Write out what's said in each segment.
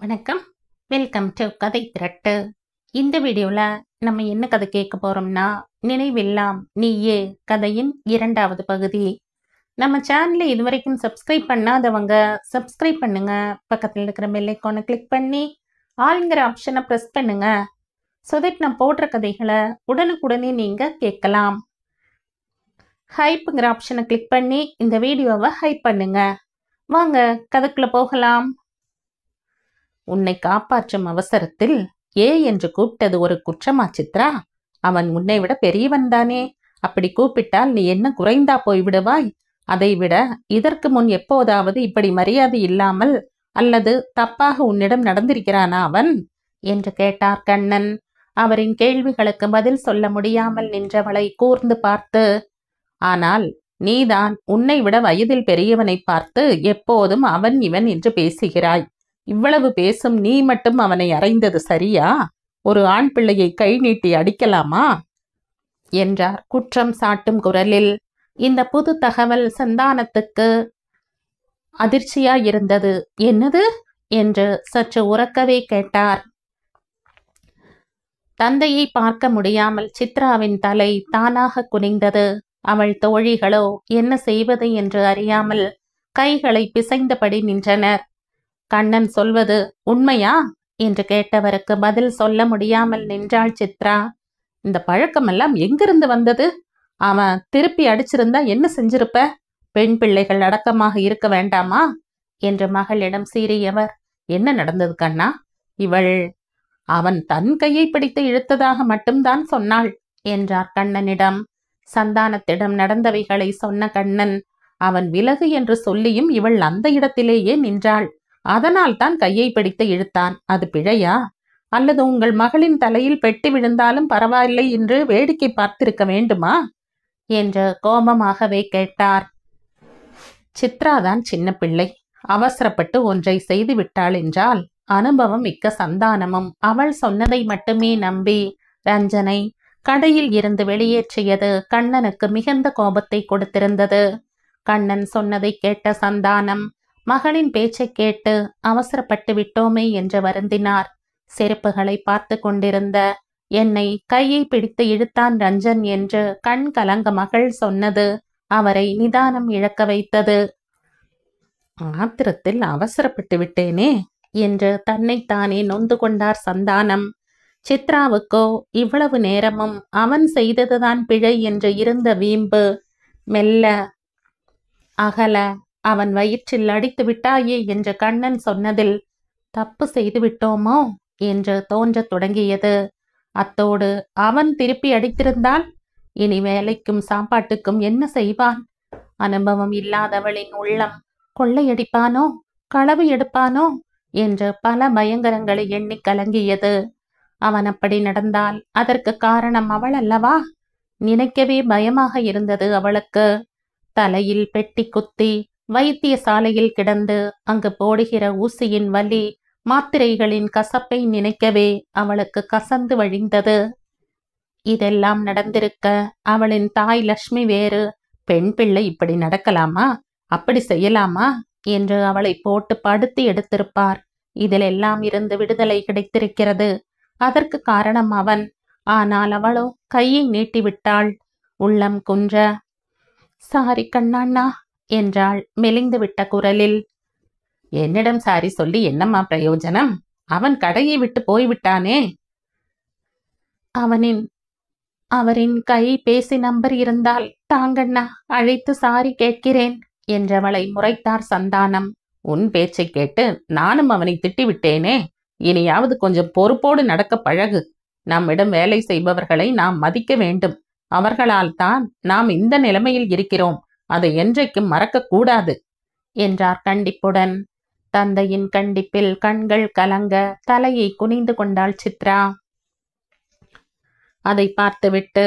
வணக்கம். Welcome to கதை திரட்டு. இந்த வீடியோவில் நம்ம என்ன கதை கேட்க போகிறோம்னா, நினைவெல்லாம் நீயே கதையின் 2வது பகுதி. நம்ம சேனலை இதுவரைக்கும் சப்ஸ்கிரைப் பண்ணாதவங்க சப்ஸ்கிரைப் பண்ணுங்க. பக்கத்தில் இருக்கிற பெல் ஐக்கானை கிளிக் பண்ணி ஆளுங்கிற ஆப்ஷனை ப்ரெஸ் பண்ணுங்க. ஸோ தட் நான் போடுற கதைகளை உடனுக்குடனே நீங்கள் கேட்கலாம். ஹைப்புங்கிற ஆப்ஷனை கிளிக் பண்ணி இந்த வீடியோவை ஹைப் பண்ணுங்க. வாங்க கதைக்குள்ளே போகலாம். உன்னை காப்பாற்றும் அவசரத்தில் ஏ என்று கூப்பிட்டது ஒரு குற்றமா சித்ரா? அவன் உன்னை விட பெரியவன் தானே. அப்படி கூப்பிட்டால் நீ என்ன குறைந்தா போய்விடுவாய்? அதைவிட இதற்கு முன் எப்போதாவது இப்படி மரியாதை இல்லாமல் அல்லது தப்பாக உன்னிடம் நடந்திருக்கிறானா அவன் என்று கேட்டார் கண்ணன். அவரின் கேள்விகளுக்கு பதில் சொல்ல முடியாமல் நின்றவளை கூர்ந்து பார்த்து, ஆனால் நீதான் உன்னை விட வயதில் பெரியவனை பார்த்து எப்போதும் அவன் இவன் என்று பேசுகிறாய். இவ்வளவு பேசும் நீ மட்டும் அவனை அறைந்தது சரியா? ஒரு ஆண் பிள்ளையை கை நீட்டி அடிக்கலாமா என்றார் குற்றம் சாட்டும் குரலில். இந்த புது தகவல் சந்தானத்துக்கு அதிர்ச்சியாயிருந்தது. என்னது என்று சற்று உரக்கவே கேட்டார். தந்தையை பார்க்க முடியாமல் சித்ராவின் தலை தானாக குனிந்தது. அவள் தோழிகளோ என்ன செய்வது என்று அறியாமல் கைகளை பிசைந்தபடி நின்றனர். கண்ணன் சொல்வது உண்மையா என்று கேட்டவருக்கு பதில் சொல்ல முடியாமல் நின்றாள் சித்ரா. இந்த பழக்கமெல்லாம் எங்கிருந்து வந்தது? அவன் திருப்பி அடிச்சிருந்தா என்ன செஞ்சிருப்ப? பெண் பிள்ளைகள் அடக்கமாக இருக்க வேண்டாமா என்று மகளிடம் சீறியவர், என்ன நடந்தது கண்ணா? அவன் தன் கையை பிடித்து இழுத்ததாக மட்டும்தான் சொன்னாள் என்றார் கண்ணனிடம். சந்தானத்திடம் நடந்தவைகளை சொன்ன கண்ணன், அவன் விலகு என்று சொல்லியும் இவள் அந்த இடத்திலேயே நின்றாள். அதனால் தான் கையை பிடித்து இழுத்தான். அது பிழையா? அல்லது உங்கள் மகளின் தலையில் பெட்டி விழுந்தாலும் பரவாயில்லை என்று வேடிக்கை பார்த்திருக்க வேண்டுமா என்று கோபமாகவே கேட்டார். சித்ராதான் சின்ன பிள்ளை, அவசரப்பட்டு ஒன்றை செய்து விட்டாள் என்றால் அனுபவம் மிக்க சந்தானமும் அவள் சொன்னதை மட்டுமே நம்பி ரஞ்சனை கடையில் இருந்து வெளியேற்றியது கண்ணனுக்கு மிகுந்த கோபத்தை கொடுத்திருந்தது. கண்ணன் சொன்னதை கேட்ட சந்தானம் மகளின் பேச்சை கேட்டு அவசரப்பட்டு விட்டோமே என்று வருந்தினார். செருப்புகளை பார்த்து கொண்டிருந்த என்னை கையை பிடித்து இழுத்தான் ரஞ்சன் என்று கண் கலங்க மகள் சொன்னது அவரை நிதானம் இழக்க வைத்தது. ஆத்திரத்தில் அவசரப்பட்டு விட்டேனே என்று தன்னைத்தானே நொந்து கொண்டார் சந்தானம். சித்ராவுக்கோ இவ்வளவு நேரமும் அவன் செய்ததுதான் பிழை என்று இருந்த வீம்பு மெல்ல அகல அவன் வயிற்றில் அடித்து விட்டாயே என்று கண்ணன் சொன்னதில் தப்பு செய்து விட்டோமோ என்று தோன்றத் தொடங்கியது. அத்தோடு அவன் திருப்பி அடித்திருந்தால் இனி வேலைக்கும் சாப்பாட்டுக்கும் என்ன செய்வான்? அனுபவம் இல்லாதவளின் உள்ளம் கொள்ளையடிப்பானோ, களவு எடுப்பானோ என்று பல பயங்கரங்களை எண்ணி கலங்கியது. அவன் அப்படி நடந்தால் அதற்கு காரணம் அவள் அல்லவா? நினைக்கவே பயமாக இருந்தது அவளுக்கு. தலையில் பெட்டி குத்தி வைத்தியசாலையில் கிடந்து அங்கு போடுகிற ஊசியின் வலி, மாத்திரைகளின் கசப்பை நினைக்கவே அவளுக்கு கசந்து வழிந்தது. இதெல்லாம் நடந்திருக்க அவளின் தாய் லட்சுமி வேறு, பெண் பிள்ளை இப்படி நடக்கலாமா, அப்படி செய்யலாமா என்று அவளை போட்டு படுத்தி எடுத்திருப்பார். இதிலெல்லாம் இருந்து விடுதலை கிடைத்திருக்கிறது. அதற்கு காரணம் அவன். ஆனால் அவளோ கையை நீட்டிவிட்டாள். உள்ளம் குன்ற, சாரி கண்ணாண்ணா என்றாள் மெலிந்து விட்ட குரலில். என்னிடம் சாரி சொல்லி என்னம்மா பிரயோஜனம்? அவன் கடையை விட்டு போய்விட்டானே. அவரின் கை பேசி நம்பர் இருந்தால் தாங்கண்ணா, அழைத்து சாரி கேட்கிறேன் என்றவளை முறைத்தார் சந்தானம். உன் பேச்சை கேட்டு நானும் அவனை திட்டிவிட்டேனே. இனியாவது கொஞ்சம் பொறுப்போடு நடக்க பழகு. நம்மிடம் வேலை செய்பவர்களை நாம் மதிக்க வேண்டும். அவர்களால் தான் நாம் இந்த நிலைமையில் இருக்கிறோம். அதை என்றைக்கும் மறக்கக்கூடாது என்றார் கண்டிப்புடன். தந்தையின் கண்டிப்பில் கண்கள் கலங்க தலையை குனிந்து கொண்டாள் சித்ரா. அதை பார்த்துவிட்டு,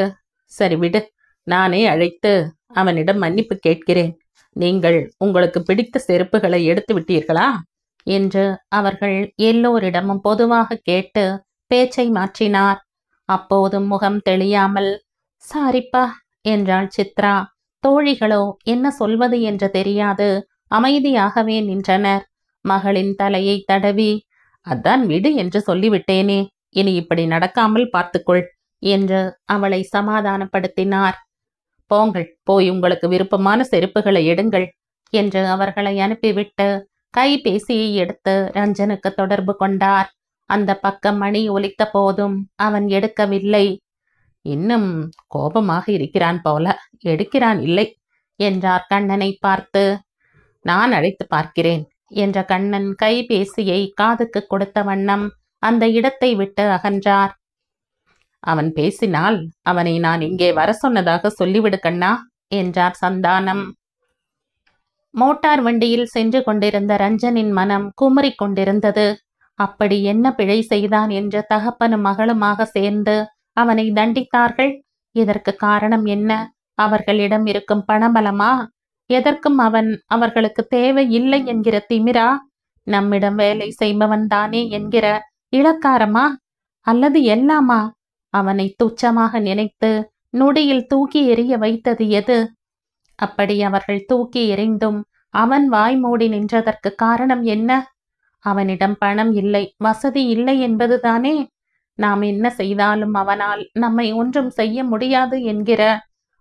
சரி விடு, நானே அழைத்து அவனிடம் மன்னிப்பு கேட்கிறேன். நீங்கள் உங்களுக்கு பிடித்த செருப்புகளை எடுத்து விட்டீர்களா என்று அவர்கள் எல்லோரிடமும் பொதுவாக கேட்டு பேச்சை மாற்றினார். அப்போதும் முகம் தெளியாமல் சாரிப்பா என்றாள் சித்ரா. தோழிகளோ என்ன சொல்வது என்று தெரியாது அமைதியாகவே நின்றனர். மகளின் தலையை தடவி, அதான் விடு என்று சொல்லிவிட்டேனே, இனி இப்படி நடக்காமல் பார்த்துக்கொள் என்று அவளை சமாதானப்படுத்தினார். போங்கள், போய் உங்களுக்கு விருப்பமான செருப்புகளை எடுங்கள் என்று அவர்களை அனுப்பிவிட்டு கைபேசியை எடுத்து ரஞ்சனுக்கு தொடர்பு கொண்டார். அந்த பக்கம் மணி ஒலித்த போதும் அவன் எடுக்கவில்லை. இன்னும் கோபமாக இருக்கிறான் போல, எடுக்கிறான் இல்லை என்றார் கண்ணனை பார்த்து. நான் அழைத்து பார்க்கிறேன் என்ற கண்ணன் கைபேசியை காதுக்கு கொடுத்த வண்ணம் அந்த இடத்தை விட்டு அகன்றார். அவன் பேசினால் அவனை நான் இங்கே வர சொன்னதாக சொல்லிவிடு கண்ணா என்றார் சந்தானம். மோட்டார் வண்டியில் சென்று கொண்டிருந்த ரஞ்சனின் மனம் குமரிக் கொண்டிருந்தது. அப்படி என்ன பிழை செய்தான் என்று தகப்பனும் மகளுமாக சேர்ந்து அவனை தண்டித்தார்கள். இதற்கு காரணம் என்ன? அவர்களிடம் இருக்கும் பணபலமா? எதற்கும் அவன் அவர்களுக்கு தேவை இல்லை என்கிற திமிரா? நம்மிடம் வேலை செய்பவன் தானே என்கிற இளக்காரமா? அல்லது எல்லாமா? அவனை துச்சமாக நினைத்து நொடியில் தூக்கி எறிய வைத்தது எது? அப்படி அவர்கள் தூக்கி எறிந்தும் அவன் வாய் மூடி நின்றதற்கு காரணம் என்ன? அவனிடம் பணம் இல்லை, வசதி இல்லை என்பதுதானே. நாம் என்ன செய்தாலும் அவனால் நம்மை ஒன்றும் செய்ய முடியாது என்கிற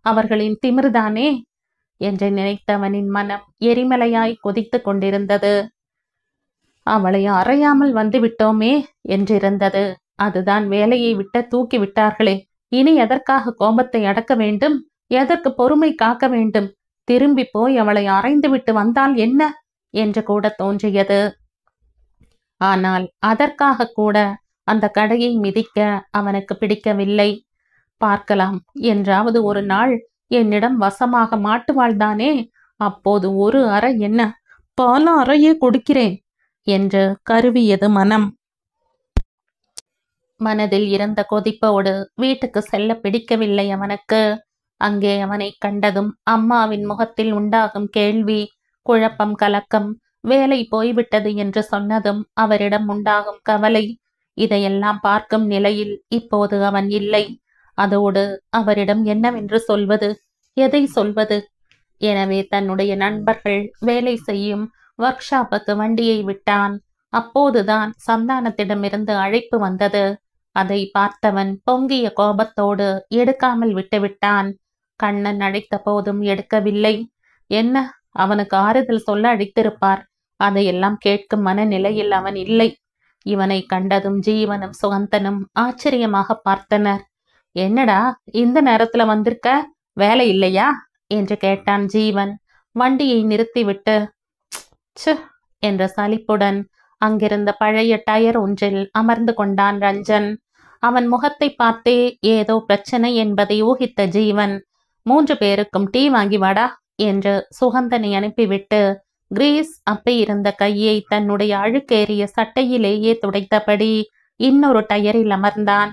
அவர்களின் திமிர்தானே என்று நினைத்தவனின் மனம் எரிமலையாய் கொதித்து கொண்டிருந்தது. அவளை அறையாமல் வந்து விட்டோமே என்றிருந்தது. அதுதான் வேலையை விட்டு தூக்கி விட்டார்களே, இனி எதற்காக கோபத்தை அடக்க வேண்டும்? எதற்கு பொறுமை காக்க வேண்டும்? திரும்பி போய் அவளை அறைந்து விட்டு வந்தால் என்ன என்று கூட தோன்றியது. ஆனால் அதற்காக கூட அந்த கடையை மிதிக்க அவனுக்கு பிடிக்கவில்லை. பார்க்கலாம், என்றாவது ஒரு நாள் என்னிடம் வசமாக மாட்டுவாள்தானே, அப்போது ஒரு அறை என்ன, பல அறையே கொடுக்கிறேன் என்று கருவியது மனம். மனதில் இருந்த கொதிப்போடு வீட்டுக்கு செல்ல பிடிக்கவில்லை அவனுக்கு. அங்கே அவனை கண்டதும் அம்மாவின் முகத்தில் உண்டாகும் கேள்வி, குழப்பம், கலக்கம், வேலை போய்விட்டது என்று சொன்னதும் அவரிடம் உண்டாகும் கவலை, இதையெல்லாம் பார்க்கும் நிலையில் இப்போது அவன் இல்லை. அதோடு அவரிடம் என்னவென்று சொல்வது, எதை சொல்வது? எனவே தன்னுடைய நண்பர்கள் வேலை செய்யும் ஒர்க் ஷாப்புக்கு வண்டியை விட்டான். அப்போதுதான் சந்தானத்திடமிருந்து அழைப்பு வந்தது. அதை பார்த்தவன் பொங்கிய கோபத்தோடு எடுக்காமல் விட்டுவிட்டான். கண்ணன் அழைத்த போதும் எடுக்கவில்லை. என்ன, அவனுக்கு ஆறுதல் சொல்ல அழைத்திருப்பார். அதையெல்லாம் கேட்கும் மனநிலையில் அவன் இல்லை. இவனை கண்டதும் ஜீவனும் சுகந்தனும் ஆச்சரியமாக பார்த்தனர். என்னடா இந்த நேரத்துல வந்திருக்க, வேலை இல்லையா என்று கேட்டான் ஜீவன். வண்டியை நிறுத்திவிட்டு ச்சு என்ற சலிப்புடன் அங்கிருந்த பழைய டயர் ஒன்றில் அமர்ந்து கொண்டான் ரஞ்சன். அவன் முகத்தை பார்த்தே ஏதோ பிரச்சனை என்பதை ஊகித்த ஜீவன், 3 பேருக்கும் டீ வாங்கி வாடா என்று சுகந்தனை அனுப்பிவிட்டு கிரீஸ் அப்பி இருந்த கையை தன்னுடைய அழுக்கேறிய சட்டையிலேயே துடைத்தபடி இன்னொரு டயரில் அமர்ந்தான்.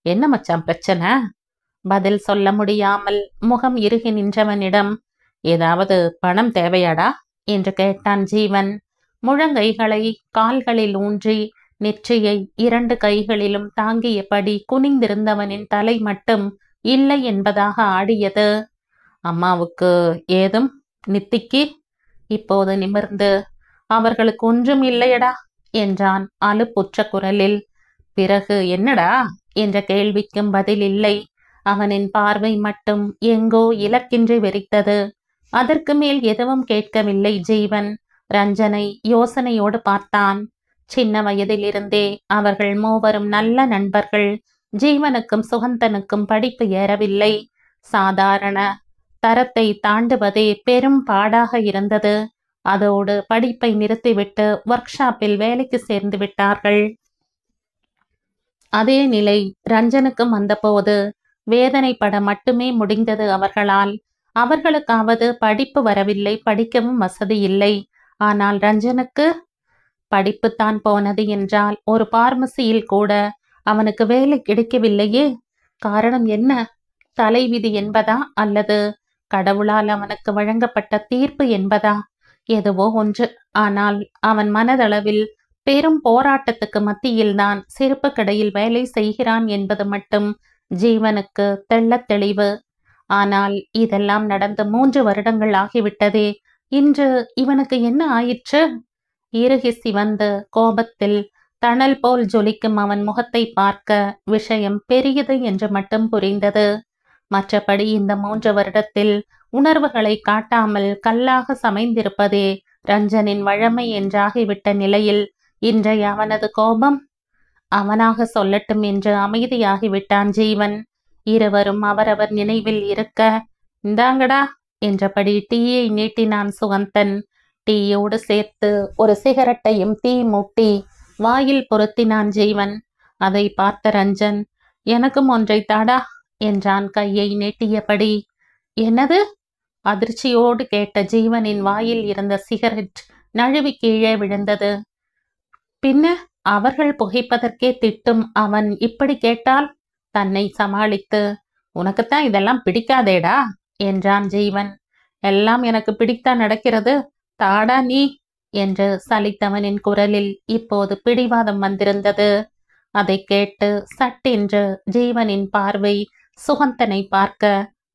என்ன மச்சான் பிரச்சனை? பதில் சொல்ல முடியாமல் முகம் இறுகி நின்றவனிடம், ஏதாவது பணம் தேவையாடா என்று கேட்டான் ஜீவன். முழங்கைகளை கால்களில் ஊன்றி நெற்றியை 2 கைகளிலும் தாங்கியபடி குனிந்திருந்தவனின் தலை மட்டும் இல்லை என்பதாக ஆடியது. அம்மாவுக்கு ஏதும் நித்திக்கு? இப்போது நிமிர்ந்து, அவர்களுக்கு ஒன்றும் இல்லையடா என்றான் அலுப்புற்ற குரலில். பிறகு என்னடா என்ற கேள்விக்கும் பதில் இல்லை. அவனின் பார்வை மட்டும் எங்கோ இலக்கின்றி வெறித்தது. அதற்கு மேல் எதுவும் கேட்கவில்லை ஜீவன். ரஞ்சனை யோசனையோடு பார்த்தான். சின்ன வயதிலிருந்தே அவர்கள் மூவரும் நல்ல நண்பர்கள். ஜீவனுக்கும் சுகந்தனுக்கும் படிப்பு ஏறவில்லை. சாதாரண தரத்தை தாண்டுவதே பெரும் பாடாக இருந்தது. அதோடு படிப்பை நிறுத்திவிட்டு ஒர்க் ஷாப்பில் வேலைக்கு சேர்ந்து விட்டார்கள். அதே நிலை ரஞ்சனுக்கும் வந்தபோது வேதனைப்பட மட்டுமே முடிந்தது அவர்களால். அவர்களுக்காவது படிப்பு வரவில்லை, படிக்கவும் வசதி இல்லை. ஆனால் ரஞ்சனுக்கு படிப்புத்தான் போனது என்றால் ஒரு பார்மசியில் கூட அவனுக்கு வேலை கிடைக்கவில்லையே. காரணம் என்ன? தலைவிதி என்பதா அல்லது கடவுளால் அவனுக்கு வழங்கப்பட்ட தீர்ப்பு என்பதா? எதுவோ ஒன்று. ஆனால் அவன் மனதளவில் பெரும் போராட்டத்துக்கு மத்தியில்தான் செருப்பு கடையில் வேலை செய்கிறான் என்பது மட்டும் ஜீவனுக்கு தெள்ளத் தெளிவு. ஆனால் இதெல்லாம் நடந்து 3 வருடங்கள் ஆகிவிட்டதே. இன்று இவனுக்கு என்ன ஆயிற்று? இறுகி சிவந்து கோபத்தில் தணல் போல் ஜொலிக்கும் அவன் முகத்தை பார்க்க விஷயம் பெரியது என்று மட்டும் புரிந்தது. மற்றபடி இந்த 3 வருடத்தில் உணர்வுகளை காட்டாமல் கல்லாக சமைந்திருப்பதே ரஞ்சனின் வழமை என்றாகிவிட்ட நிலையில் இன்றைய அவனது கோபம். அவனாக சொல்லட்டும் என்று அமைதியாகிவிட்டான் ஜீவன். இருவரும் அவரவர் நினைவில் இருக்க, இந்தாங்கடா என்றபடி டீயை நீட்டினான் சுகந்தன். டீயோடு சேர்த்து ஒரு சிகரெட்டையும் தீ மூட்டி வாயில் பொருத்தினான் ஜீவன். அதை பார்த்த ரஞ்சன், எனக்கும் ஒன்றை தாடா என்றான் கையை நீட்டியபடி. என்னது? அதிர்ச்சியோடு கேட்ட ஜீவனின் வாயில் இருந்த சிகரெட் நழுவி கீழே விழுந்தது. பின்ன அவர்கள் புகைப்பதற்கே திட்டும் அவன் இப்படி கேட்டால் தன்னை சமாளித்து, உனக்குத்தான் இதெல்லாம் பிடிக்காதேடா என்றான் ஜீவன். எல்லாம் எனக்கு பிடித்தான் நடக்கிறது, தாடா நீ என்று சலித்தவனின் குரலில் இப்போது பிடிவாதம் வந்திருந்தது. அதை கேட்டு சட்டென்று ஜீவனின் பார்வை சுகந்தனை பார்க்க,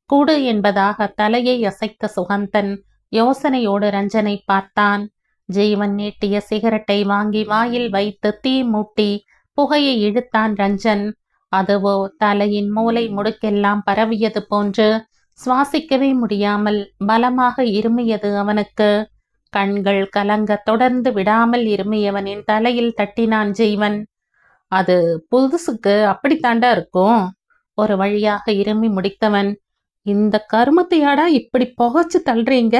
குடு என்பதாக தலையை அசைத்த சுகந்தன் யோசனையோடு ரஞ்சனை பார்த்தான். ஜீவன் நீட்டிய சிகரெட்டை வாங்கி வாயில் வைத்து தீ மூட்டி புகையை இழுத்தான் ரஞ்சன். அதுவோ தலையின் மூளை முடுக்கெல்லாம் பரவியது போன்று சுவாசிக்கவே முடியாமல் பலமாக இருமியது அவனுக்கு. கண்கள் கலங்க தொடர்ந்து விடாமல் இருமியவனின் தலையில் தட்டினான் ஜீவன். அது புதுசுக்கு அப்படித்தாண்டா இருக்கும். ஒரு வழியாக இருமி முடித்தவன், இந்த கருமத்தையாடா இப்படி புகைச்சு தள்ளுறீங்க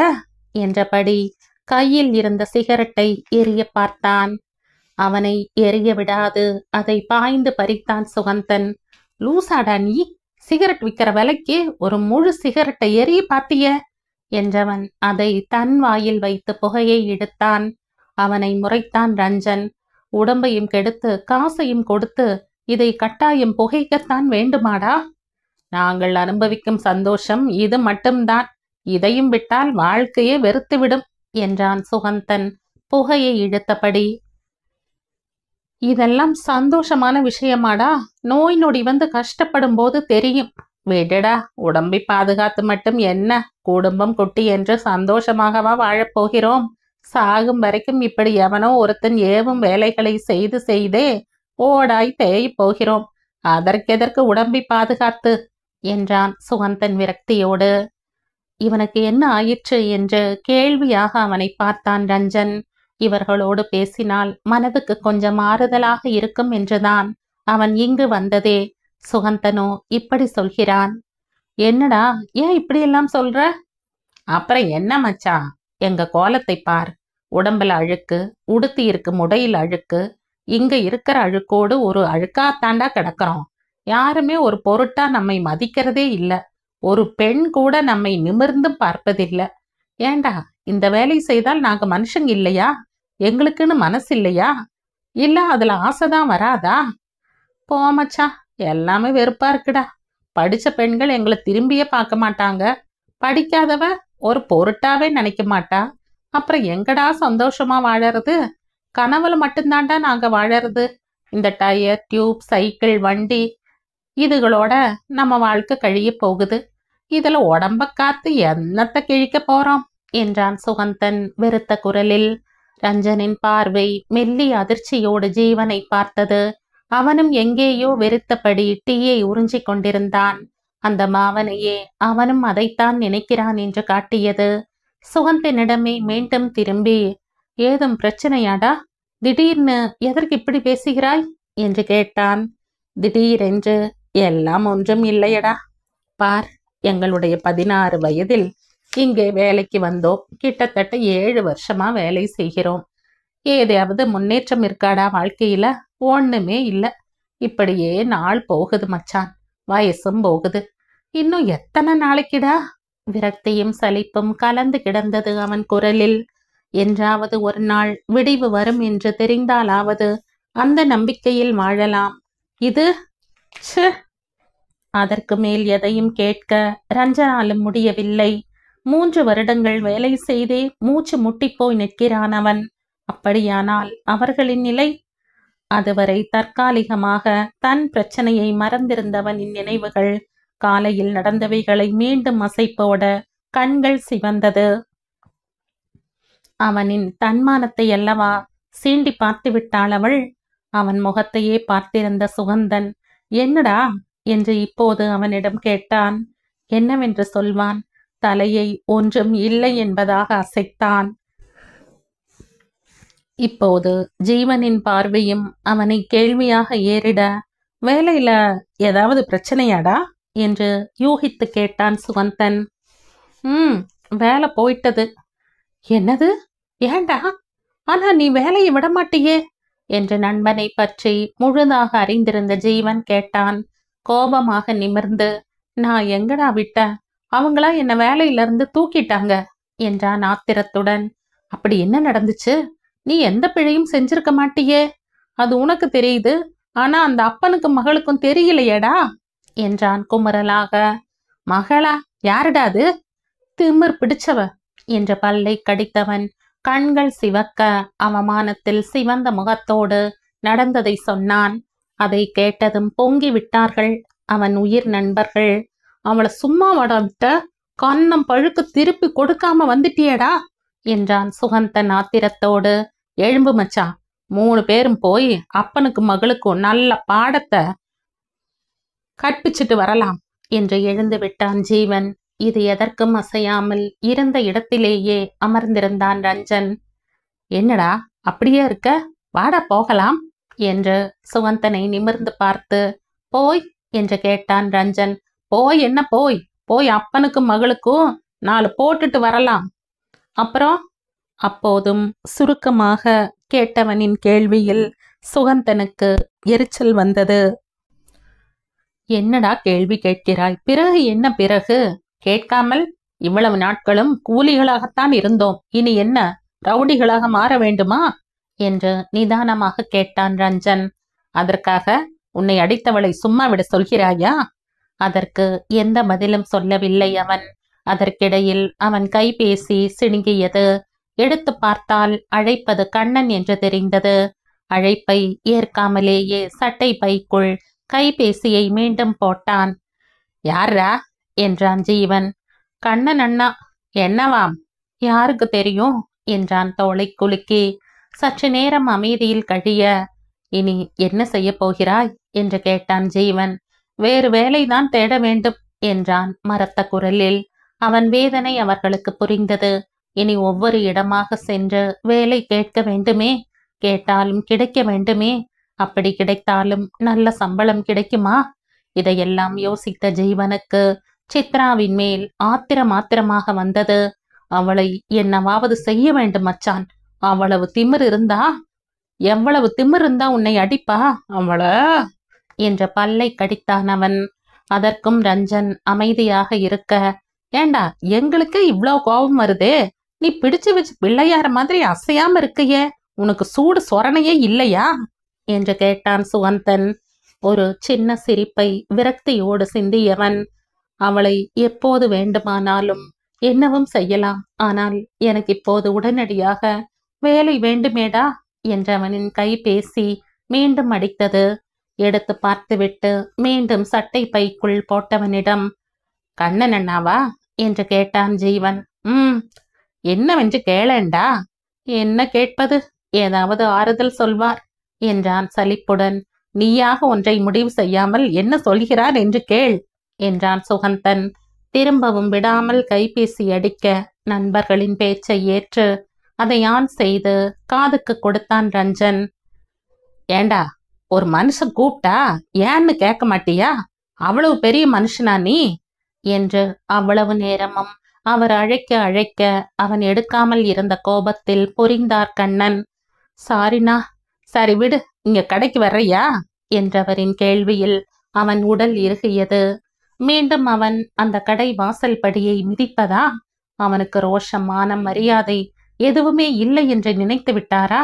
என்றபடி கையில் இருந்த சிகரெட்டை எரிய பார்த்தான். அவனை எரிய விடாது அதை பாய்ந்து பறித்தான் சுகந்தன். லூசாடா நீ, சிகரெட் விற்கிற விலைக்கு ஒரு முழு சிகரெட்டை எரிய பார்த்திய என்றவன் அதை தன் வாயில் வைத்து புகையை இழுத்தான். அவனை முறைத்தான் ரஞ்சன். உடம்பையும் கெடுத்து காசையும் கொடுத்து இதை கட்டாயம் புகைக்கத்தான் வேண்டுமாடா? நாங்கள் அனுபவிக்கும் சந்தோஷம் இது மட்டும்தான், இதையும் விட்டால் வாழ்க்கையே வெறுத்துவிடும் என்றான் சுகந்தன் புகையை இழுத்தபடி. இதெல்லாம் சந்தோஷமான விஷயமாடா? நோய் நொடி வந்து கஷ்டப்படும் போது தெரியும். விடடா, உடம்பை பாதுகாத்து மட்டும் என்ன, குடும்பம் குட்டி என்று சந்தோஷமாகவா வாழப்போகிறோம்? சாகும் வரைக்கும் இப்படி எவனோ ஒருத்தன் ஏவும் வேலைகளை செய்து செய்தே ஓடாய் தேய் போகிறோம். அதற்கெதற்கு உடம்பை பாதுகாத்து என்றான் சுகந்தன் விரக்தியோடு. இவனுக்கு என்ன ஆயிற்று என்று கேள்வியாக அவனை பார்த்தான் ரஞ்சன். இவர்களோடு பேசினால் மனதுக்கு கொஞ்சம் ஆறுதலாக இருக்கும் என்றுதான் அவன் இங்கு வந்ததே. சுகந்தனோ இப்படி சொல்கிறான். என்னடா, ஏன் இப்படியெல்லாம் சொல்ற? அப்புறம் என்ன மச்சான், எங்க கோலத்தை பார். உடம்புல அழுக்கு, உடுத்தி இருக்கும் உடையில் அழுக்கு, இங்க இருக்கிற அழுக்கோடு ஒரு அழுக்காத்தாண்டா கிடக்கிறோம். யாருமே ஒரு பொருட்டா நம்மை மதிக்கிறதே இல்லை. ஒரு பெண் கூட நம்மை நிமிர்ந்து பார்ப்பதில்லை. ஏண்டா, இந்த வேலை செய்தால் நாங்க மனுஷங்க இல்லையா? எங்களுக்குன்னு மனசு இல்லையா? இல்ல அதுல ஆசைதான் வராதா? போமச்சா, எல்லாமே வெறுப்பா இருக்குடா. படிச்ச பெண்கள் எங்களை திரும்பியே பார்க்க மாட்டாங்க. படிக்காதவ ஒரு பொருட்டாவே நினைக்க மாட்டா. அப்புறம் எங்கடா சந்தோஷமா வாழறது? கனவுல மட்டும்தாண்டா நாங்க வாழறது. இந்த டயர், டியூப், சைக்கிள், வண்டி இதுகளோட நம்ம வாழ்க்கை கழிய போகுது. இதுல உடம்ப காத்து என்னத்தை கிழிக்க போறோம் என்றான் சுகந்தன் வெறுத்த குரலில். ரஞ்சனின் பார்வை மெல்லி அதிர்ச்சியோடு ஜீவனை பார்த்தது. அவனும் எங்கேயோ வெறுத்தபடி டீயை உறிஞ்சிக் கொண்டிருந்தான். அந்த மாவனையே அவனும் அதைத்தான் நினைக்கிறான் என்று காட்டியது. சுகந்தனிடமே மீண்டும் திரும்பி, ஏதும் பிரச்சனையாடா? திடீர்னு எதற்கு இப்படி பேசுகிறாய் என்று கேட்டான். திடீரென்று எல்லாம் ஒன்றும் இல்லையடா. பார், எங்களுடைய 16 வயதில் இங்கே வேலைக்கு வந்தோம். கிட்டத்தட்ட 7 வருஷமா வேலை செய்கிறோம். ஏதாவது முன்னேற்றம் இருக்காடா வாழ்க்கையில? ஒண்ணுமே இல்லை. இப்படியே நாள் போகுது மச்சான். வயசும் போகுது. இன்னும் எத்தனை நாளைக்குடா? விரக்தியும் சலிப்பும் கலந்து கிடந்தது அவன் குரலில். என்றாவது ஒரு நாள் விடிவு வரும் என்று தெரிந்தாலாவது அந்த நம்பிக்கையில் வாழலாம். இது அதற்கு மேல் எதையும் கேட்க ரஞ்சனாலும் முடியவில்லை. 3 வருடங்கள் வேலை செய்தே மூச்சு முட்டிப்போய் நிற்கிறான் அவன். அப்படியானால் அவர்களின் நிலை? அதுவரை தற்காலிகமாக தன் பிரச்சனையை மறந்திருந்தவனின் நினைவுகள் காலையில் நடந்தவைகளை மீண்டும் அசைப்போட கண்கள் சிவந்தது. அவனின் தன்மானத்தை அல்லவா சீண்டி பார்த்து விட்டாள் அவள். அவன் முகத்தையே பார்த்திருந்த சுகந்தன் என்னடா என்று இப்போது அவனிடம் கேட்டான். என்னவென்று சொல்வான்? தலையை ஒன்றும் இல்லை என்பதாக அசைத்தான். இப்போது ஜீவனின் பார்வையும் அவனை கேள்வியாக ஏறிட, வேலையில ஏதாவது பிரச்சனையாடா என்று யூகித்து கேட்டான் சுகந்தன். வேலை போயிட்டது. என்னது? ஏண்டா? ஆனா நீ வேலையை விடமாட்டியே என்று நண்பனை பற்றி முழுதாக அறிந்திருந்த ஜீவன் கேட்டான். கோபமாக நிமிர்ந்து, நான் எங்கடா விட்டேன்? அவங்களா என்ன வேலையிலிருந்து தூக்கிட்டாங்க என்றான் ஆத்திரத்துடன். அப்படி என்ன நடந்துச்சு? நீ எந்த பிழையும் செஞ்சிருக்க மாட்டியே, அது உனக்கு தெரியுது. ஆனா அந்த அப்பனுக்கும் மகளுக்கும் தெரியலையேடா என்றான் குமரலாக. மகளா? யாருடா அது? திமிர் பிடிச்சவ என்ற பல்லை கடித்தவன் கண்கள் சிவக்க அவமானத்தில் சிவந்த முகத்தோடு நடந்ததை சொன்னான். அதை கேட்டதும் பொங்கி விட்டார்கள் அவன் உயிர் நண்பர்கள். அவளை சும்மா வட விட்ட, கன்னம் பழுக்கு திருப்பி கொடுக்காம வந்துட்டியடா என்றான் சுகந்தன் ஆத்திரத்தோடு. எழும்பு மச்சான், 3 பேரும் போய் அப்பனுக்கும் மகளுக்கும் நல்ல பாடத்தை கற்பிச்சுட்டு வரலாம் என்று எழுந்து விட்டான் ஜீவன். இது எதற்கும் அசையாமல் இருந்த இடத்திலேயே அமர்ந்திருந்தான் ரஞ்சன். என்னடா அப்படியே இருக்க? வாடா போகலாம் என்று சுகந்தனை நிமிர்ந்து பார்த்து, போய் என்று கேட்டான் ரஞ்சன். போய் என்ன போய்? போய் அப்பனுக்கும் மகளுக்கும் 4 போட்டுட்டு வரலாம். அப்புறம்? அப்போதும் சுருக்கமாக கேட்டவனின் கேள்வியில் சுகந்தனுக்கு எரிச்சல் வந்தது. என்னடா கேள்வி கேட்கிறாய்? பிறகு என்ன பிறகு? கேட்காமல் இவ்வளவு நாட்களும் கூலிகளாகத்தான் இருந்தோம், இனி என்ன ரவுடிகளாக மாற வேண்டுமா என்று நிதானமாக கேட்டான் ரஞ்சன். அதற்காக உன்னை அடித்தவளை சும்மா விட சொல்கிறாயா? அதற்கு எந்த பதிலும் சொல்லவில்லை அவன். அதற்கிடையில் அவன் கைபேசி சிணுங்கியது. எடுத்து பார்த்தால் அழைப்பது கண்ணன் என்று தெரிந்தது. அழைப்பை ஏற்காமலேயே சட்டை பைக்குள் கைபேசியை மீண்டும் போட்டான். யாரா என்றான் ஜீவன். கண்ணன் அண்ணா. என்னவாம்? யாருக்கு தெரியும் என்றான் தோளை குலுக்கி. சற்று நேரம் அமைதியில் கழிய, இனி என்ன செய்ய போகிறாய் என்று கேட்டான் ஜீவன். வேறு வேலைதான் தேட வேண்டும் என்றான் மரத்த குரலில். அவன் வேதனை அவர்களுக்கு புரிந்தது. இனி ஒவ்வொரு இடமாக சென்று வேலை கேட்க வேண்டுமே, கேட்டாலும் கிடைக்க வேண்டுமே. அப்படி கிடைத்தாலும் நல்ல சம்பளம் கிடைக்குமா? இதையெல்லாம் யோசித்த ஜீவனுக்கு சித்ராவின் மேல் ஆத்திரமாக வந்தது. அவளை என்னவாவது செய்ய வேண்டும் மச்சான். அவ்வளவு திமிர் இருந்தா, எவ்வளவு திமிர் இருந்தா உன்னை அடிப்பா அவள என்ற பல்லை கடித்தான் அவன். அதற்கும் ரஞ்சன் அமைதியாக இருக்க, ஏண்டா எங்களுக்கு இவ்வளவு கோபம் வருதே, நீ பிடிச்சு வச்சு பிள்ளையார மாதிரி அசையாம இருக்கையே, உனக்கு சூடு சொரணையே இல்லையா என்று கேட்டான் சுகந்தன். ஒரு சின்ன சிரிப்பை விரக்தியோடு சிந்தியவன், அவளை எப்போது வேண்டுமானாலும் என்னவும் செய்யலாம், ஆனால் எனக்கு இப்போது உடனடியாக வேலை வேண்டுமேடா என்றவனின் கைபேசி மீண்டும் அடித்தது. எடுத்து பார்த்துவிட்டு மீண்டும் சட்டை பைக்குள் போட்டவனிடம், கண்ணன் அண்ணாவா என்று கேட்டான் ஜீவன். என்னவென்று கேளேண்டா. என்ன கேட்பது, ஏதாவது ஆறுதல் சொல்வார் என்றான் சலிப்புடன். நீயாக ஒன்றை முடிவு செய்யாமல் என்ன சொல்கிறார் என்று கேள் என்றான் சுகந்தன். திரும்பவும் விடாமல் கைபேசி அடிக்க நண்பர்களின் பேச்சை ஏற்று அதை ஆன் செய்து காதுக்கு கொடுத்தான் ரஞ்சன். ஏண்டா, ஒரு மனுஷன் கூப்பிட்டா ஏன்னு கேட்க மாட்டியா? அவ்வளவு பெரிய மனுஷனா நீ என்று அவ்வளவு நேரமும் அவர் அழைக்க அழைக்க அவன் எடுக்காமல் இருந்த கோபத்தில் பொரிந்தார் கண்ணன். சாரினா. சரி விடு, இங்க கடைக்கு வர்றையா என்றவரின் கேள்வியில் அவன் உடல் இறுகியது. மீண்டும் அவன் அந்த கடை வாசல் படியை மிதிப்பதா? அவனுக்கு ரோஷம், மானம், மரியாதை எதுவுமே இல்லை என்று நினைத்து விட்டாரா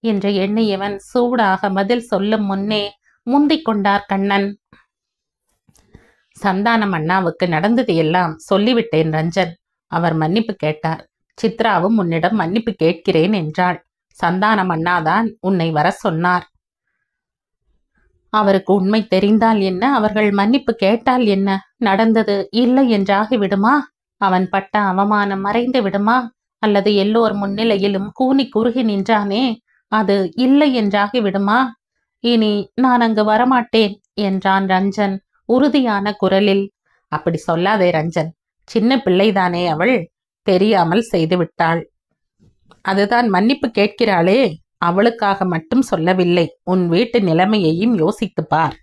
என்று எண்ணியவன் சூடாக பதில் சொல்லும் முன்னே முந்திக் கொண்டார் கண்ணன். சந்தானம் அண்ணாவுக்கு நடந்தது எல்லாம் சொல்லிவிட்டேன் ரஞ்சன். அவர் மன்னிப்பு கேட்டார். சித்ராவும் உன்னிடம் மன்னிப்பு கேட்கிறேன் என்றாள். சந்தானம் அண்ணாதான் உன்னை வர சொன்னார். அவருக்கு உண்மை தெரிந்தால் என்ன, அவர்கள் மன்னிப்பு கேட்டால் என்ன? நடந்தது இல்லை என்றாகி விடுமா? அவன் பட்ட அவமானம் மறைந்து விடுமா? அல்லது எல்லோர் முன்னிலையிலும் கூனி குறுகி நின்றானே, அது இல்லை என்றாகி விடுமா? இனி நான் அங்கு வரமாட்டேன் என்றான் ரஞ்சன் உறுதியான குரலில். அப்படி சொல்லாதே ரஞ்சன், சின்ன பிள்ளைதானே அவள், தெரியாமல் செய்துவிட்டாள். அதுதான் மன்னிப்பு கேட்கிறாளே, அவளுக்காக மட்டும் சொல்லவில்லை, உன் வீட்டு நிலைமையையும் யோசித்துப் பார்.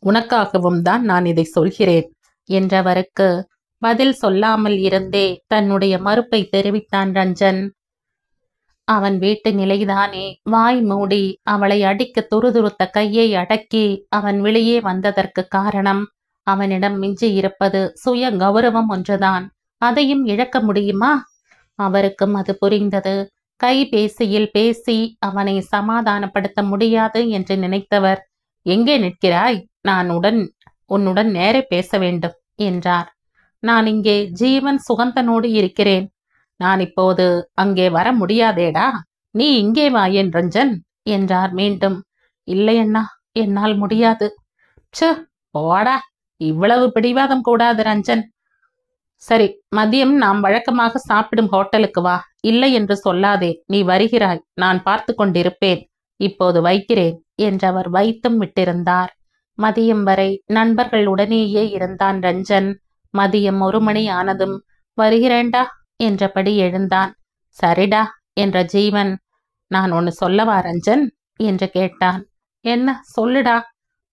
உனக்காகவும் தான் நான் இதை சொல்கிறேன் என்றவருக்கு பதில் சொல்லாமல் இருந்தே தன்னுடைய மறுப்பை தெரிவித்தான் ரஞ்சன். அவன் வீட்டு நிலைதானே. வாய் மூடி அவளை அடிக்க துருதுருத்த கையை அடக்கி அவன் வெளியே வந்ததற்கு காரணம் அவனிடம் மிஞ்சி இருப்பது சுய கௌரவம் ஒன்றுதான். அதையும் இழக்க முடியுமா? அவருக்கும் அது புரிந்தது. கைபேசியில் பேசி அவனை சமாதானப்படுத்த முடியாது என்று நினைத்தவர், எங்கே நிற்கிறாய், நான் உன்னுடன் நேரே பேச வேண்டும் என்றார். நான் இங்கே ஜீவன் சுகந்தனோடு இருக்கிறேன். நான் இப்போது அங்கே வர முடியாதேடா, நீ இங்கே வாயேன் ரஞ்சன் என்றார் மீண்டும். இல்லை அண்ணா, என்னால் முடியாது. போடா, இவ்வளவு பிடிவாதம் கூடாது ரஞ்சன். சரி, மதியம் நாம் வழக்கமாக சாப்பிடும் ஹோட்டலுக்கு வா. இல்லை என்று சொல்லாதே, நீ வருகிறாய், நான் பார்த்து கொண்டிருப்பேன். இப்போது வைக்கிறேன் என்றவர் வைத்தும் விட்டிருந்தார். மதியம் வரை நண்பர்கள் உடனேயே இருந்தான் ரஞ்சன். மதியம் 1 மணி ஆனதும் வருகிறேன்டா என்றபடி எழுந்தான். சரிடா என்ற ஜீவன், நான் ஒன்னு சொல்லவா ரஞ்சன் என்று கேட்டான். என்ன, சொல்லுடா.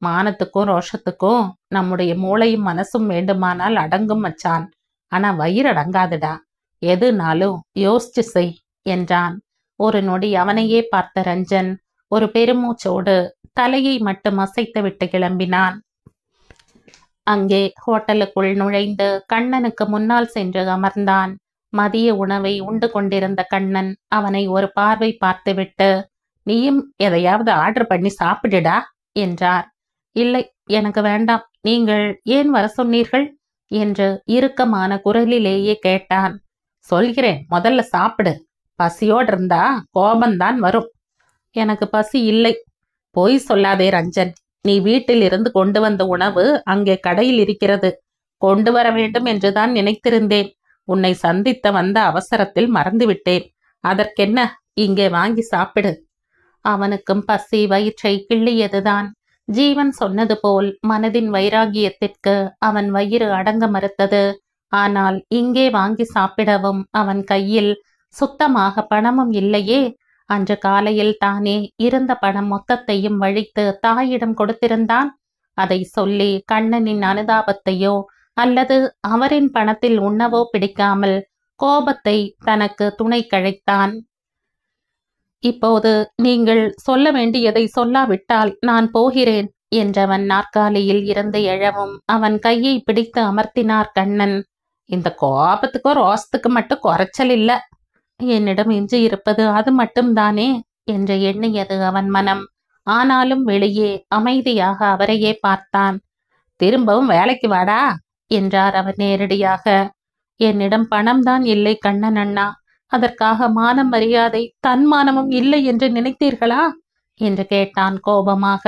மானத்துக்கும் ரோஷத்துக்கும் நம்முடைய மூளையும் மனசும் வேண்டுமானால் அடங்கும் மச்சான். ஆனா வயிறு அடங்காதுடா. எதுனாலும் யோசிச்சு செய் என்றான். ஒரு நொடி அவனையே பார்த்த ரஞ்சன் ஒரு பெருமூச்சோடு தலையை மட்டும் அசைத்து விட்டு கிளம்பினான். அங்கே ஹோட்டலுக்குள் நுழைந்து கண்ணனுக்கு முன்னால் சென்று அமர்ந்தான். மதிய உணவை உண்டு கொண்டிருந்த கண்ணன் அவனை ஒரு பார்வை பார்த்துவிட்டு, நீயும் எதையாவது ஆர்டர் பண்ணி சாப்பிடுடா என்றார். இல்லை, எனக்கு வேண்டாம், நீங்கள் ஏன் வர சொன்னீர்கள் என்று இறுக்கமான குரலிலேயே கேட்டான். சொல்கிறேன், முதல்ல சாப்பிடு. பசியோடு இருந்தா கோபந்தான் வரும். எனக்கு பசி இல்லை. பொய் சொல்லாதே ரஞ்சன், நீ வீட்டில் இருந்து கொண்டு வந்த உணவு அங்கே கடையில் இருக்கிறது. கொண்டு வர வேண்டும் என்றுதான் நினைத்திருந்தேன். உன்னை சந்தித்த வந்த அவசரத்தில் மறந்துவிட்டேன். அதற்கென்ன, இங்கே வாங்கி சாப்பிடு. அவனுக்கும் பசி வயிற்றை கிள்ளியதுதான். ஜீவன் சொன்னது போல் மனதின் வைராகியத்திற்கு அவன் வயிறு அடங்க மறுத்தது. ஆனால் இங்கே வாங்கி சாப்பிடவும் அவன் கையில் சுத்தமாக பணமும் இல்லையே. அன்று காலையில் தானே இருந்த பணம் மொத்தத்தையும் வழித்து தாயிடம் கொடுத்திருந்தான். அதை சொல்லி கண்ணனின் அனுதாபத்தையோ அல்லது அவரின் பணத்தில் உண்ணவோ பிடிக்காமல் கோபத்தை தனக்கு துணை கழைத்தான். இப்போது நீங்கள் சொல்ல வேண்டியதை சொல்லாவிட்டால் நான் போகிறேன் என்றவன் நாற்காலியில் இருந்து எழவும் அவன் கையை பிடித்து அமர்த்தினார் கண்ணன். இந்த கோபத்துக்கோ ரோசத்துக்கு மட்டும் குறைச்சல் இல்ல. என்னிடம் எஞ்சி இருப்பது அது மட்டும்தானே என்று எண்ணியது அவன் மனம். ஆனாலும் வெளியே அமைதியாக அவரையே பார்த்தான். திரும்பவும் வேலைக்கு வாடா என்றார் அவர் நேரடியாக. என்னிடம் பணம்தான் இல்லை கண்ணன் அண்ணா, அதற்காக மானம் மரியாதை தன்மானமும் இல்லை என்று நினைத்தீர்களா என்று கேட்டான் கோபமாக.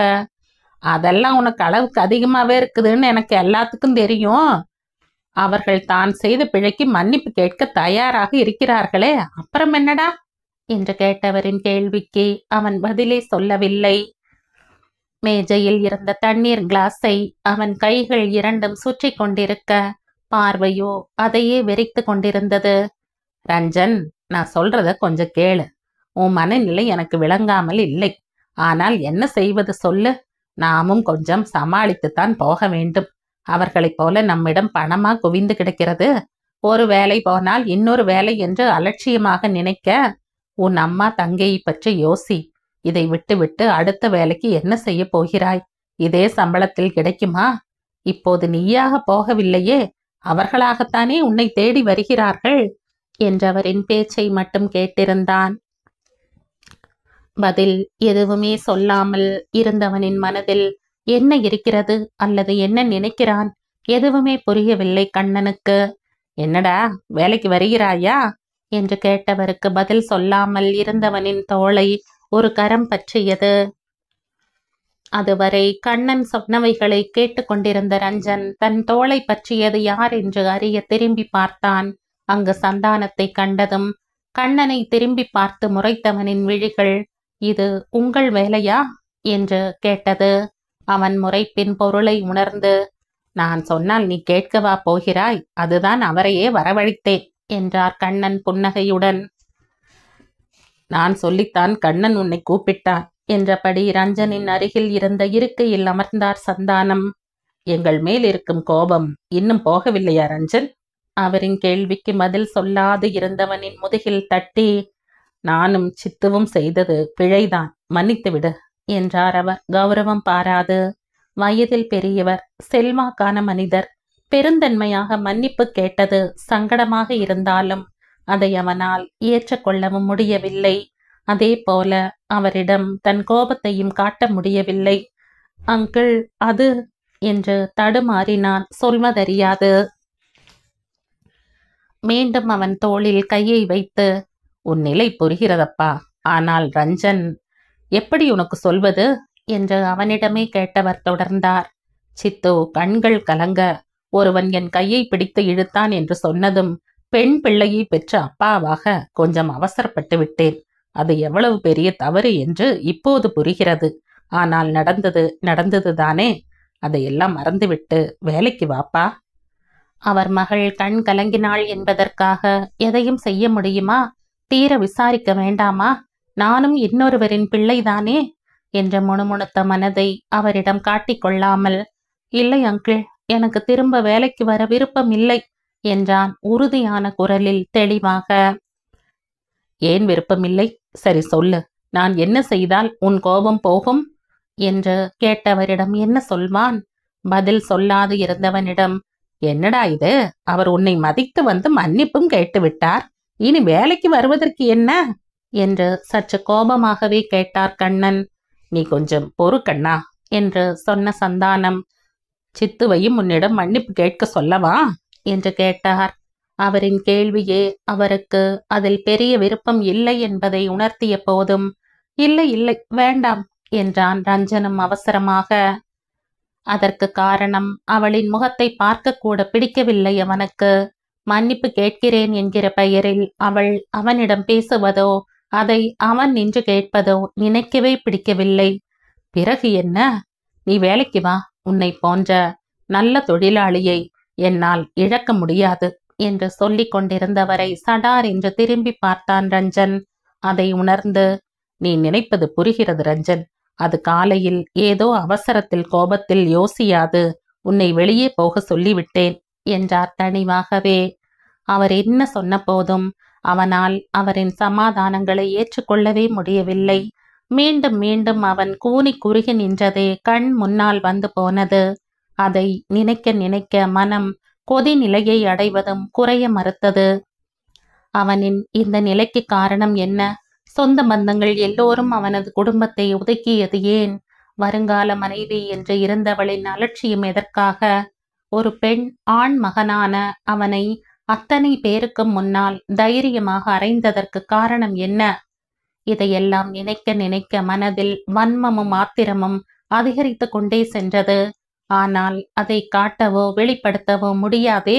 அதெல்லாம் உனக்கு அளவுக்கு அதிகமாவே இருக்குதுன்னு எனக்கு எல்லாத்துக்கும் தெரியும். அவர்கள் தான் செய்த பிழைக்கு மன்னிப்பு கேட்க தயாராக இருக்கிறார்களே, அப்புறம் என்னடா என்று கேட்டவரின் கேள்விக்கு அவன் பதிலே சொல்லவில்லை. மேஜையில் இருந்த தண்ணீர் கிளாஸை அவன் கைகள் இரண்டும் சுற்றி கொண்டிருக்க பார்வையோ அதையே வெறித்து கொண்டிருந்தது. ரஞ்சன், நான் சொல்றத கொஞ்சம் கேளு. உன் மனநிலை எனக்கு விளங்காமல் இல்லை. ஆனால் என்ன செய்வது சொல்லு? நாமும் கொஞ்சம் சமாளித்துத்தான் போக வேண்டும். அவர்களைப் போல நம்மிடம் பணமா குவிந்து கிடக்கிறது. ஒரு வேலை போனால் இன்னொரு வேலை என்று அலட்சியமாக நினைக்க உன் அம்மா தங்கையை பற்றி யோசி. இதை விட்டு விட்டு அடுத்த வேலைக்கு என்ன செய்ய போகிறாய்? இதே சம்பளத்தில் கிடைக்குமா? இப்போது நீயாக போகவில்லையே, அவர்களாகத்தானே உன்னை தேடி வருகிறார்கள் என்றவரின் பேச்சை மட்டும் கேட்டிருந்தான். பதில் எதுவுமே சொல்லாமல் இருந்தவனின் மனதில் என்ன இருக்கிறது அல்லது என்ன நினைக்கிறான் எதுவுமே புரியவில்லை கண்ணனுக்கு. என்னடா, வேலைக்கு வருகிறாயா என்று கேட்டவருக்கு பதில் சொல்லாமல் இருந்தவனின் தோளை ஒரு கரம் பற்றியது. அதுவரை கண்ணன் சொன்னவைகளை கேட்டுக்கொண்டிருந்த ரஞ்சன் தன் தோளை பற்றியது யார் என்று அறிய திரும்பி பார்த்தான். அங்கு சந்தானத்தை கண்டதும் கண்ணனை திரும்பி பார்த்து முறைத்தவனின் விழிகள், இது உங்கள் வேலையா என்று கேட்டது. அவன் முறைப்பின் பொருளை உணர்ந்து, நான் சொன்னால் நீ கேட்கவா போகிறாய்? அதுதான் அவரையே வரவழைத்தேன் என்றார் கண்ணன் புன்னகையுடன். நான் சொல்லித்தான் கண்ணன் உன்னை கூப்பிட்டான் என்றபடி ரஞ்சனின் அருகில் இருந்த இருக்கையில் அமர்ந்தார் சந்தானம். எங்கள் மேல் இருக்கும் கோபம் இன்னும் போகவில்லையா ரஞ்சன்? அவரின் கேள்விக்கு பதில் சொல்லாது இருந்தவனின் முதுகில் தட்டி, நானும் சித்துவும் செய்தது பிழைதான், மன்னித்துவிடு என்றார் அவர் கௌரவம் பாராது. வயதில் பெரியவர், செல்வாக்கான மனிதர். பெருந்தன்மையாக மன்னிப்பு கேட்டது சங்கடமாக இருந்தாலும் அதை அவனால் ஏற்றுக்கொள்ளவும் முடியவில்லை. அதே போல அவரிடம் தன் கோபத்தையும் காட்ட முடியவில்லை. அங்கிள், அது என்று தடுமாறினான், சொல்வதறியாது. மீண்டும் அவன் தோளில் கையை வைத்து, உன் நிலை புரிகிறதப்பா. ஆனால் ரஞ்சன், எப்படி உனக்கு சொல்வது என்று அவனிடமே கேட்டவர் தொடர்ந்தார். சித்து கண்கள் கலங்க, ஒருவன் என் கையை பிடித்து இழுத்தான் என்று சொன்னதும் பெண் பிள்ளையை பெற்ற அப்பாவாக கொஞ்சம் அவசரப்பட்டு விட்டேன். அது எவ்வளவு பெரிய தவறு என்று இப்போது புரிகிறது. ஆனால் நடந்தது தானே. அதையெல்லாம் மறந்துவிட்டு வேலைக்கு வாப்பா. அவர் மகள் கண் கலங்கினாள் என்பதற்காக எதையும் செய்ய முடியுமா? தீர விசாரிக்க வேண்டாமா? நானும் இன்னொருவரின் பிள்ளைதானே என்ற முணுமுணுத்த மனதை அவரிடம் காட்டிக்கொள்ளாமல், இல்லை அங்கிள், எனக்கு திரும்ப வேலைக்கு வர விருப்பம் இல்லை என்றான் உறுதியான குரலில் தெளிவாக. ஏன் விருப்பமில்லை? சரி சொல்லு, நான் என்ன செய்தால் உன் கோபம் போகும் என்று கேட்டவரிடம் என்ன சொல்வான்? பதில் சொல்லாது இருந்தவனிடம், என்னடா இது, அவர் உன்னை மதித்து வந்து மன்னிப்பும் கேட்டுவிட்டார், இனி வேலைக்கு வருவதற்கு என்ன என்று சற்று கோபமாகவே கேட்டார் கண்ணன். நீ கொஞ்சம் பொறு கண்ணா என்று சொன்ன சந்தானம், சித்துவையும் உன்னிடம் மன்னிப்பு கேட்க சொல்லவா என்று கேட்டார். அவரின் கேள்வியே அவருக்கு அதில் பெரிய விருப்பம் இல்லை என்பதை உணர்த்திய போதும், இல்லை இல்லை வேண்டாம் என்றான் ரஞ்சனும் அவசரமாக. அதற்கு காரணம் அவளின் முகத்தை பார்க்க கூட பிடிக்கவில்லை அவனுக்கு. மன்னிப்பு கேட்கிறேன் என்கிற பெயரில் அவள் அவனிடம் பேசுவதோ அதை அவன் நின்று கேட்பதோ நினைக்கவே பிடிக்கவில்லை. பிறகு என்ன? நீ வேலைக்கு வா, உன்னை போன்ற நல்ல தொழிலாளியை என்னால் இழக்க முடியாது என்று சொல்லிக் கொண்டிருந்தவரை சடார் என்று திரும்பி பார்த்தான் ரஞ்சன். அதை உணர்ந்து, நீ நினைப்பது புரிகிறது ரஞ்சன். அது காலையில் ஏதோ அவசரத்தில் கோபத்தில் யோசியாது உன்னை வெளியே போக சொல்லிவிட்டேன் என்றார் தனிவாகவே. அவர் என்ன சொன்ன போதும் அவனால் அவரின் சமாதானங்களை ஏற்றுக்கொள்ளவே முடியவில்லை. மீண்டும் மீண்டும் அவன் கூனி குறுகி நின்றதே கண் முன்னால் வந்து போனது. அதை நினைக்க நினைக்க மனம் கொதி நிலையை அடைவதும் குறைய மறுத்தது. அவனின் இந்த நிலைக்கு காரணம் என்ன? சொந்த பந்தங்கள் எல்லோரும் அவனது குடும்பத்தை ஒதுக்கியது ஏன்? வருங்கால மனைவி என்று இருந்தவளின் அலட்சியம் எதற்காக? ஒரு பெண் ஆண் மகனான அவனை அத்தனை பேருக்கு முன்னால் தைரியமாக அறைந்ததற்கு காரணம் என்ன? இதையெல்லாம் நினைக்க நினைக்க மனதில் வன்மமும் ஆத்திரமும் அதிகரித்து கொண்டே சென்றது. ஆனால் அதை காட்டவோ வெளிப்படுத்தவோ முடியாதே.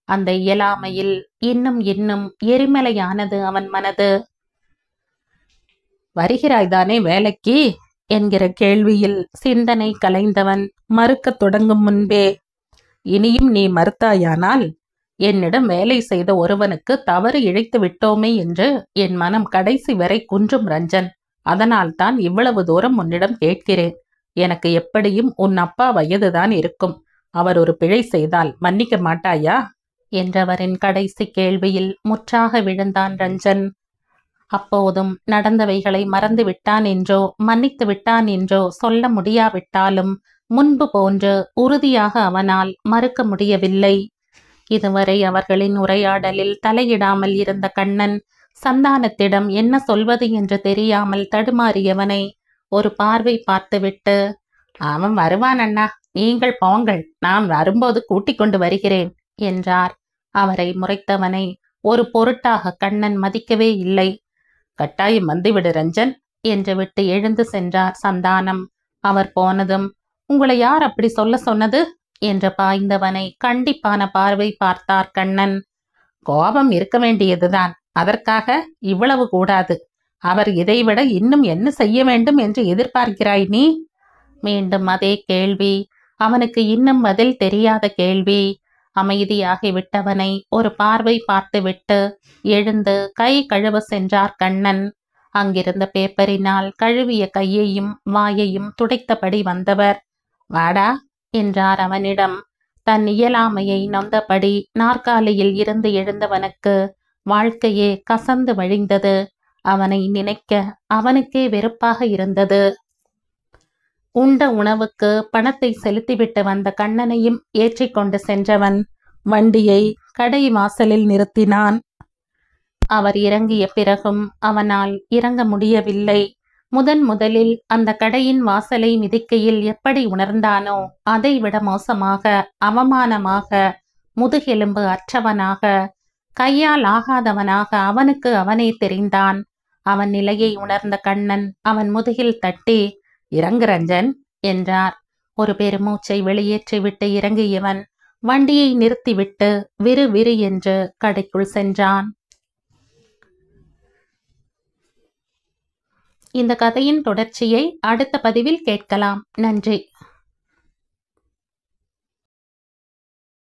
அந்த இயலாமையில் இன்னும் இன்னும் எரிமலையானது அவன் மனது. வருகிறாய்தானே வேலைக்கு என்கிற கேள்வியில் சிந்தனை கலைந்தவன் மறுக்கத் தொடங்கும் முன்பே, இனியும் நீ மறுத்தாயானால் என்னிடம் வேலை செய்த ஒருவனுக்கு தவறு இழைத்து விட்டோமே என்று என் மனம் கடைசி வரை குன்றும் ரஞ்சன். அதனால்தான் இவ்வளவு தூரம் உன்னிடம் கேட்கிறேன். எனக்கு எப்படியும் உன் அப்பா வயதுதான் இருக்கும். அவர் ஒரு பிழை செய்தால் மன்னிக்க மாட்டாயா என்றவரின் கடைசி கேள்வியில் முற்றாக விழுந்தான் ரஞ்சன். அப்போதும் நடந்தவைகளை மறந்து விட்டான் என்றோ மன்னித்து விட்டான் என்றோ சொல்ல முடியாவிட்டாலும் முன்பு போன்று உறுதியாக அவனால் மறுக்க முடியவில்லை. இதுவரை அவர்களின் உரையாடலில் தலையிடாமல் இருந்த கண்ணன் சந்தானத்திடம் என்ன சொல்வது என்று தெரியாமல் தடுமாறியவனை ஒரு பார்வை பார்த்துவிட்டு, அவன் வருவான் அண்ணா, நீங்கள் போங்கள், நான் வரும்போது கூட்டிக் கொண்டு வருகிறேன் என்றார். அவரை முறைத்தவனை ஒரு பொருட்டாக கண்ணன் மதிக்கவே இல்லை. கட்டாயம் வந்துவிடு ரஞ்சன் என்று விட்டு எழுந்து சென்றார் சந்தானம். அவர் போனதும், உங்களை யார் அப்படி சொல்ல சொன்னது என்று பாய்ந்தவனை கண்டிப்பான பார்வை பார்த்தார் கண்ணன். கோபம் இருக்க வேண்டியதுதான், அதற்காக இவ்வளவு கூடாது. அவர் இதைவிட இன்னும் என்ன செய்ய வேண்டும் என்று எதிர்பார்க்கிறாய் நீ? மீண்டும் அதே கேள்வி. அவனுக்கு இன்னும் பதில் தெரியாத கேள்வி. அமைதியாகி விட்டவனை ஒரு பார்வை பார்த்துவிட்டு எழுந்து கை கழுவ சென்றார் கண்ணன். அங்கிருந்த பேப்பரினால் கழுவிய கையையும் வாயையும் துடைத்தபடி வந்தவர், வாடா என்றார் அவனிடம். தன் இயலாமையை நொந்தபடி நாற்காலியில் இருந்து எழுந்தவனுக்கு வாழ்க்கையே கசந்து வழிந்தது. அவனை நினைக்க அவனுக்கே வெறுப்பாக இருந்தது. உண்ட உணவுக்கு பணத்தை செலுத்திவிட்டு வந்த கண்ணனையும் ஏற்றிக்கொண்டு சென்றவன் வண்டியை கடை வாசலில் நிறுத்தினான். அவர் இறங்கிய பிறகும் அவனால் இறங்க முடியவில்லை. முதலில் அந்த கடையின் வாசலை மிதிக்கையில் எப்படி உணர்ந்தானோ அதைவிட மோசமாக, அவமானமாக, முதுகெலும்பு அற்றவனாக, கையால் ஆகாதவனாக அவனுக்கு அவனே தெரிந்தான். அவன் நிலையை உணர்ந்த கண்ணன் அவன் முதுகில் தட்டி, இறங்கு ரஞ்சன் என்றார். ஒரு பெருமூச்சை வெளியேற்றிவிட்டு இறங்கியவன் வண்டியை நிறுத்திவிட்டு விறு விறு என்று கடைக்குள் சென்றான். இந்த கதையின் தொடர்ச்சியை அடுத்த பதிவில் கேட்கலாம். நன்றி.